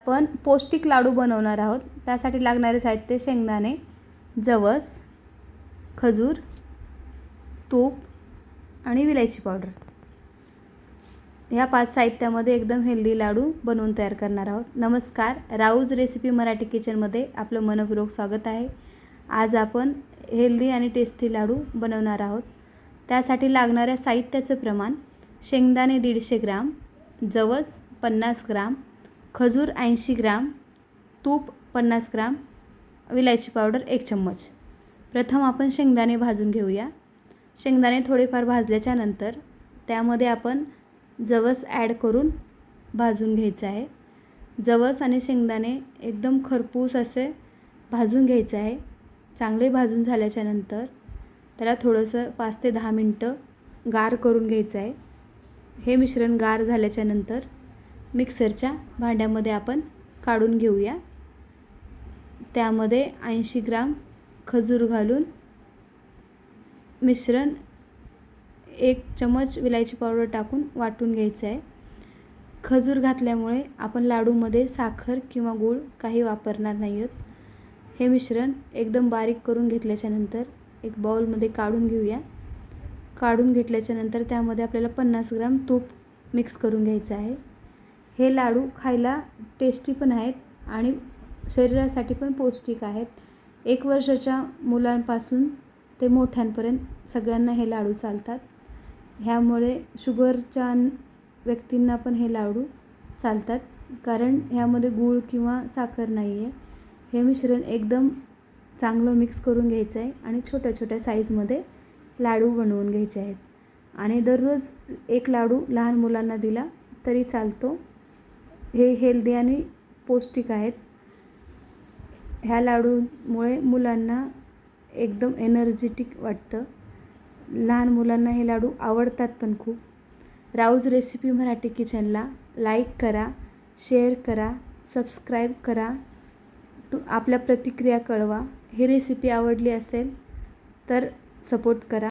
पण पौष्टिक लाडू बनवणार आहोत. त्यासाठी लागणारे साहित्य: शेंगदाणे, जवस, खजूर, तूप आणि विलायची पावडर. या 5 साहित्यामध्ये एकदम हेल्दी लाडू बनवून तयार करणार आहोत. नमस्कार, राऊज रेसिपी मराठी किचनमध्ये आपलं मनपूर्वक स्वागत आहे. आज आपण हेल्दी आणि टेस्टी लाडू बनवणार आहोत. त्यासाठी लागणाऱ्या साहित्याचं प्रमाण: शेंगदाणे 150 ग्राम, जवस 50 ग्राम, खजूर 80 ग्राम, तूप 50 ग्राम, विलायची पावडर 1 चम्मच. प्रथम आपण शेंगदाणे भाजून घेऊया. शेंगदाणे थोडेफार भाजल्याच्या नंतर त्यामध्ये आपण जवस ॲड करून भाजून घ्यायचं आहे. जवस आणि शेंगदाणे एकदम खरपूस असे भाजून घ्यायचे आहे. चांगले भाजून झाल्याच्या नंतर त्याला थोडंसं 5 ते 10 मिनटं गार करून घ्यायचं आहे. हे मिश्रण गार झाल्याच्या नंतर मिक्सरच्या भांड्यामध्ये आपण काढून घेऊया. त्यामध्ये 80 ग्राम खजूर घालून मिश्रण 1 चम्मच विलायची पावडर टाकून वाटून घ्यायचं आहे. खजूर घातल्यामुळे आपण लाडूमध्ये साखर किंवा गूळ काही वापरणार नाही आहोत. हे मिश्रण एकदम बारीक करून घेतल्याच्या नंतर एक बाउलमध्ये काढून घेऊया. काढून घेतल्याच्या नंतर त्यामध्ये आपल्याला 50 ग्राम तूप मिक्स करून घ्यायचं आहे. हे लाडू खायला टेस्टी पण आहेत आणि शरीरासाठी पण पौष्टिक आहेत. 1 वर्षाच्या मुलांपासून ते मोठ्यांपर्यंत सगळ्यांना हे लाडू चालतात. ह्यामुळे शुगरच्या व्यक्तींना पण हे लाडू चालतात, कारण ह्यामध्ये गूळ किंवा साखर नाही आहे. हे मिश्रण एकदम चांगलं मिक्स करून घ्यायचं आहे आणि छोट्या छोट्या साईजमध्ये लाडू बनवून घ्यायचे आहेत. आणि दररोज एक लाडू लहान मुलांना दिला तरी चालतो. हे हेल्दी आणि पौष्टिक आहेत. ह्या लाडूमुळे मुलांना एकदम एनर्जेटिक वाटतं. लहान मुलांना हे लाडू आवडतात पण खूप. राऊज रेसिपी मराठी किचनला लाईक करा, शेअर करा, सबस्क्राईब करा. आपल्या प्रतिक्रिया कळवा. ही रेसिपी आवडली असेल तर सपोर्ट करा.